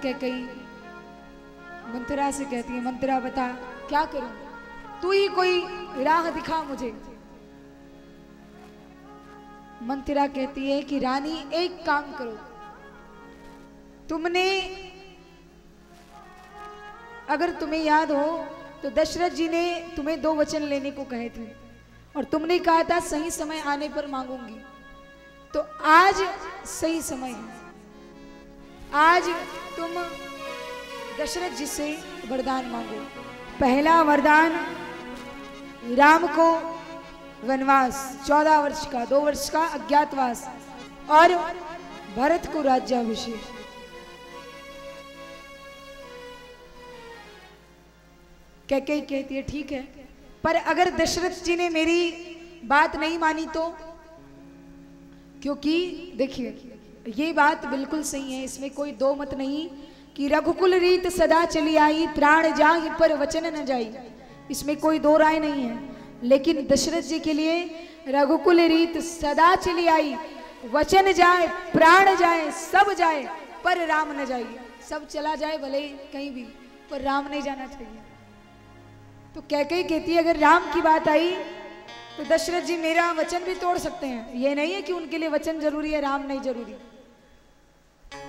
कैकेयी मंथरा से कहती है, मंथरा बता क्या करूं, तू ही कोई राह दिखा मुझे। मंथरा कहती है कि रानी एक काम करो, तुमने, अगर तुम्हें याद हो तो दशरथ जी ने तुम्हें 2 वचन लेने को कहे थे और तुमने कहा था सही समय आने पर मांगूंगी। तो आज सही समय है, आज तुम दशरथ जी से वरदान मांगो। पहला वरदान, राम को वनवास 14 वर्ष का, 2 वर्ष का अज्ञातवास और भरत को राज्याभिषेक। कैकेयी कहती है ठीक है, पर अगर दशरथ जी ने मेरी बात नहीं मानी तो? क्योंकि देखिए ये बात बिल्कुल सही है, इसमें कोई दो मत नहीं कि रघुकुल रीत सदा चली आई, प्राण जाहि पर वचन न जाई, इसमें कोई दो राय नहीं है। लेकिन दशरथ जी के लिए रघुकुल रीत सदा चली आई, वचन जाए, प्राण जाए, सब जाए, पर राम न जाए। सब चला जाए भले कहीं भी, पर राम नहीं जाना चाहिए। तो कैकेयी कहती है अगर राम की बात आई तो दशरथ जी मेरा वचन भी तोड़ सकते हैं, ये नहीं है कि उनके लिए वचन जरूरी है, राम नहीं जरूरी।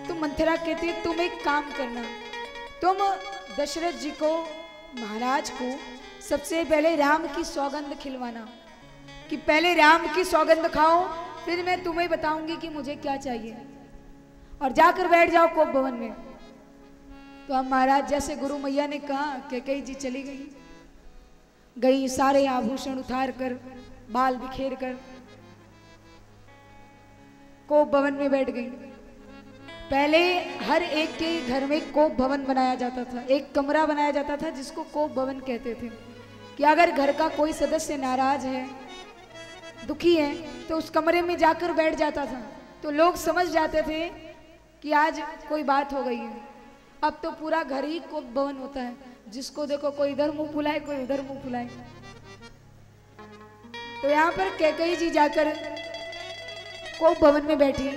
तो मंथरा कहती है तुम एक काम करना, तुम दशरथ जी को, महाराज को सबसे पहले राम की सौगंध खिलवाना, कि पहले राम की सौगंध खाओ, फिर मैं तुम्हें बताऊंगी कि मुझे क्या चाहिए, और जाकर बैठ जाओ कोप भवन में। तो हम महाराज जैसे गुरु मैया ने कहा, कैकेयी जी चली गई, सारे आभूषण उतार कर, बाल बिखेर कर कोप भवन में बैठ गई। पहले हर एक के घर में कोप भवन बनाया जाता था, एक कमरा बनाया जाता था जिसको कोप भवन कहते थे, कि अगर घर का कोई सदस्य नाराज है, दुखी है, तो उस कमरे में जाकर बैठ जाता था, तो लोग समझ जाते थे कि आज कोई बात हो गई है। अब तो पूरा घर ही कोप भवन होता है, जिसको देखो कोई इधर मुंह फुलाए, कोई उधर मुंह फुलाए। तो यहाँ पर कैकेयी जी जाकर कोप भवन में बैठी,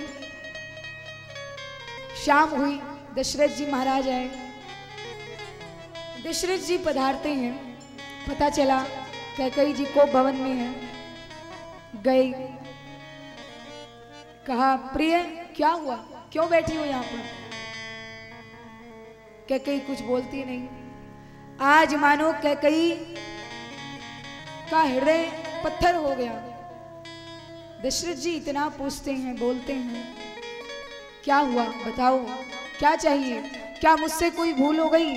शाम हुई, दशरथ जी महाराज आए, दशरथ जी पधारते हैं, पता चला कैकेयी जी कोप भवन में है। गई, कहा प्रिय क्या हुआ, क्यों बैठी हो यहाँ पर? कैकेयी कुछ बोलती नहीं। आज मानो कैकेयी का हृदय पत्थर हो गया। दशरथ जी इतना पूछते हैं, बोलते हैं, क्या हुआ बताओ, क्या चाहिए, क्या मुझसे कोई भूल हो गई,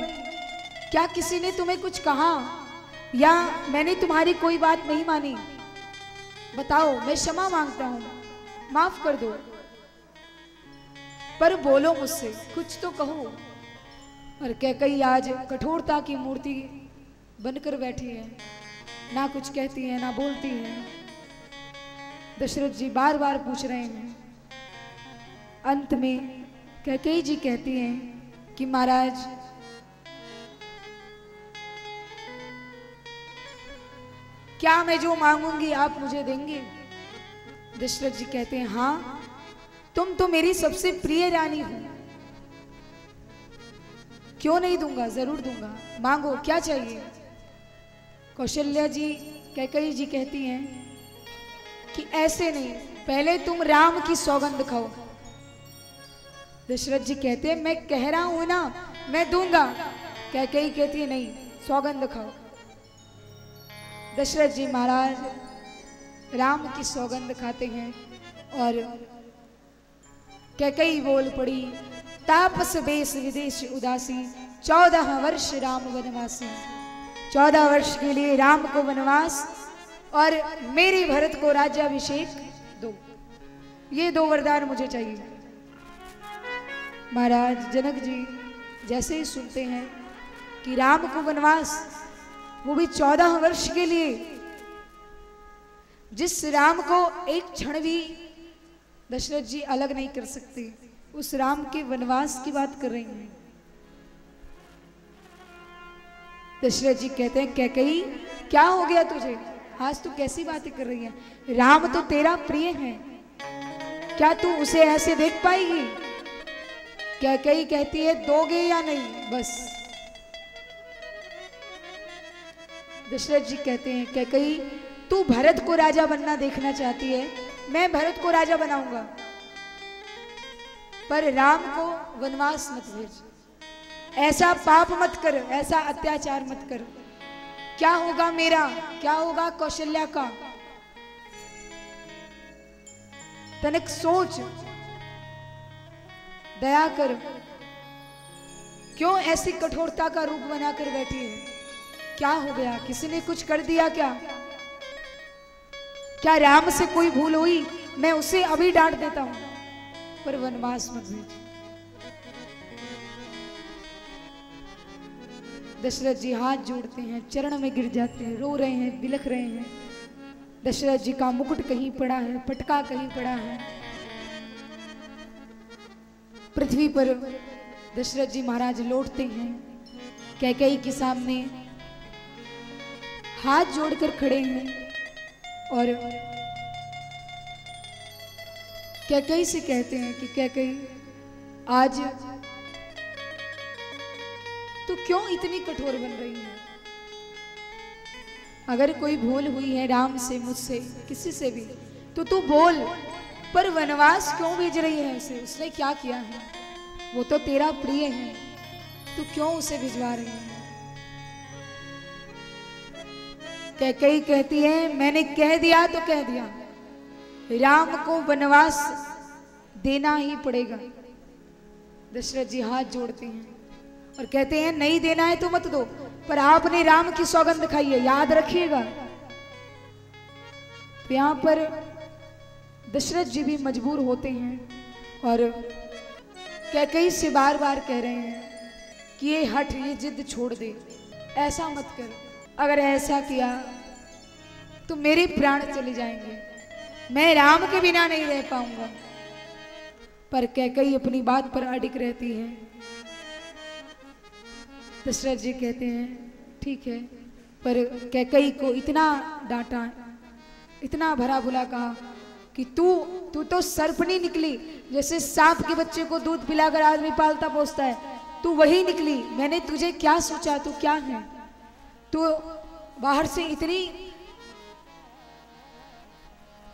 क्या किसी ने तुम्हें कुछ कहा, या मैंने तुम्हारी कोई बात नहीं मानी, बताओ, मैं क्षमा मांगता हूं, माफ कर दो, पर बोलो मुझसे, कुछ तो कहो। और कैकेयी आज कठोरता की मूर्ति बनकर बैठी है, ना कुछ कहती है ना बोलती है। दशरथ जी बार बार पूछ रहे हैं। अंत में कैकेयी जी कहती हैं कि महाराज क्या मैं जो मांगूंगी आप मुझे देंगे? दशरथ जी कहते हैं हाँ, तुम तो मेरी सबसे प्रिय रानी हो, क्यों नहीं दूंगा, जरूर दूंगा, मांगो क्या चाहिए। कौशल्या जी, कैकेयी जी कहती हैं कि ऐसे नहीं, पहले तुम राम की सौगंध खाओ। दशरथ जी कहते हैं मैं कह रहा हूं ना, मैं दूंगा। कैकेयी कहती है नहीं, सौगंध खाओ। दशरथ जी महाराज राम की सौगंध खाते हैं और कैकेयी बोल पड़ी, तापस बेस विदेश उदासी, 14 वर्ष राम वनवासी। 14 वर्ष के लिए राम को वनवास और मेरे भरत को राज्याभिषेक दो, ये 2 वरदान मुझे चाहिए। महाराज जनक जी जैसे ही सुनते हैं कि राम को वनवास, वो भी 14 वर्ष के लिए, जिस राम को एक क्षण भी दशरथ जी अलग नहीं कर सकते, उस राम के वनवास की बात कर रही हैं। दशरथ जी कहते हैं कैकेयी क्या हो गया तुझे, आज तू कैसी बातें कर रही है, राम तो तेरा प्रिय है, क्या तू उसे ऐसे देख पाएगी? कैकेयी कहती है दोगे या नहीं, बस। दशरथ जी कहते हैं कैकेयी तू भरत को राजा बनना देखना चाहती है, मैं भरत को राजा बनाऊंगा, पर राम को वनवास मत भेज, ऐसा पाप मत कर, ऐसा अत्याचार मत कर। क्या होगा मेरा, क्या होगा कौशल्या का, तनिक सोच, दया कर। क्यों ऐसी कठोरता का रूप बनाकर बैठी है? क्या हो गया, किसी ने कुछ कर दिया क्या? क्या राम से कोई भूल हुई? मैं उसे अभी डांट देता हूं, पर वनवास मत भेज। दशरथ जी हाथ जोड़ते हैं, चरण में गिर जाते हैं, रो रहे हैं, बिलख रहे हैं। दशरथ जी का मुकुट कहीं पड़ा है, पटका कहीं पड़ा है। पृथ्वी पर दशरथ जी महाराज लौटते हैं, कैकेयी के सामने हाथ जोड़कर खड़े हैं और कैकेयी से कहते हैं कि कैकेयी आज तू क्यों इतनी कठोर बन रही है? अगर कोई भूल हुई है राम से, मुझसे, किसी से भी, तो तू बोल, पर वनवास क्यों भेज रही है उसे? उसने क्या किया है? वो तो तेरा प्रिय है, तू क्यों उसे भिजवा रही है? कैकेयी कहती है मैंने कह दिया तो कह दिया, राम को वनवास देना ही पड़ेगा। दशरथ जी हाथ जोड़ते हैं और कहते हैं नहीं देना है तो मत दो, पर आपने राम की सौगंध खाई है, याद रखिएगा। तो यहां पर दशरथ जी भी मजबूर होते हैं और कैकेयी से बार बार कह रहे हैं कि ये हठ, ये जिद छोड़ दे, ऐसा मत कर, अगर ऐसा किया तो मेरे प्राण चले जाएंगे, मैं राम के बिना नहीं रह पाऊंगा। पर कैकेयी अपनी बात पर अडिग रहती है। दशरथ जी कहते हैं ठीक है, पर कैकेयी को इतना डांटा, इतना भरा बुला कहा कि तू तो सर्पनी निकली, जैसे सांप के बच्चे को दूध पिलाकर आदमी पालता पोसता है, तू वही निकली। मैंने तुझे क्या सोचा, तू क्या है? तू बाहर से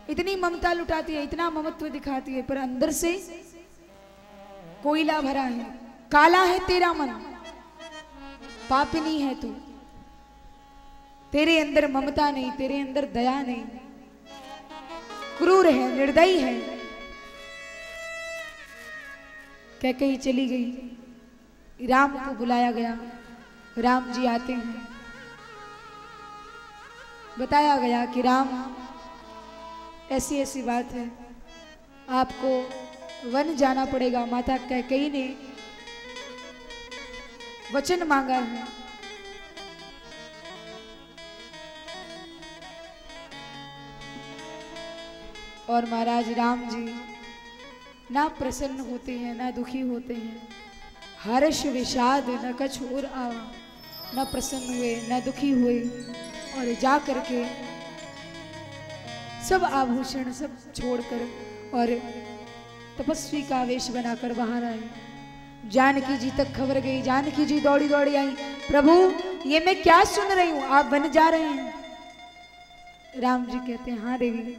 इतनी ममता लुटाती है, इतना ममत्व दिखाती है, पर अंदर से कोयला भरा है, काला है तेरा मन, पापिनी है तू, तेरे अंदर ममता नहीं, तेरे अंदर दया नहीं, क्रूर है, निर्दयी है। कैकेयी चली गई, राम को बुलाया गया, राम जी आते हैं, बताया गया कि राम ऐसी ऐसी बात है, आपको वन जाना पड़ेगा। माता कैकेयी ने वचन मांगा है, और महाराज राम जी ना प्रसन्न होते हैं, ना दुखी होते हैं। हर्ष विषाद न कछ और आवा, न प्रसन्न हुए न दुखी हुए, और जा करके सब आभूषण सब छोड़कर और तपस्वी का वेश बनाकर बाहर आए। जानकी जी तक खबर गई, जानकी जी दौड़ी दौड़ी आई, प्रभु ये मैं क्या सुन रही हूं, आप वन जा रहे हैं? राम जी कहते हैं हाँ देवी।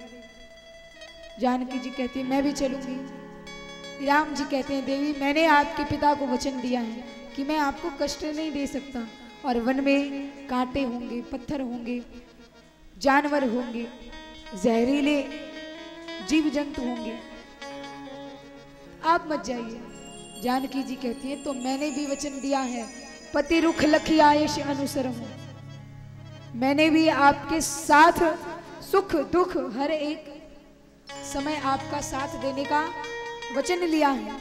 जानकी जी कहती है मैं भी चलूंगी। राम जी कहते हैं देवी मैंने आपके पिता को वचन दिया है कि मैं आपको कष्ट नहीं दे सकता, और वन में कांटे होंगे, पत्थर होंगे, जानवर होंगे, जहरीले जीव जंतु होंगे, आप मत जाइए। जानकी जी कहती है तो मैंने भी वचन दिया है, पति रुख लखी आयश अनुसरम, मैंने भी आपके साथ सुख दुख हर एक समय आपका साथ देने का वचन लिया है।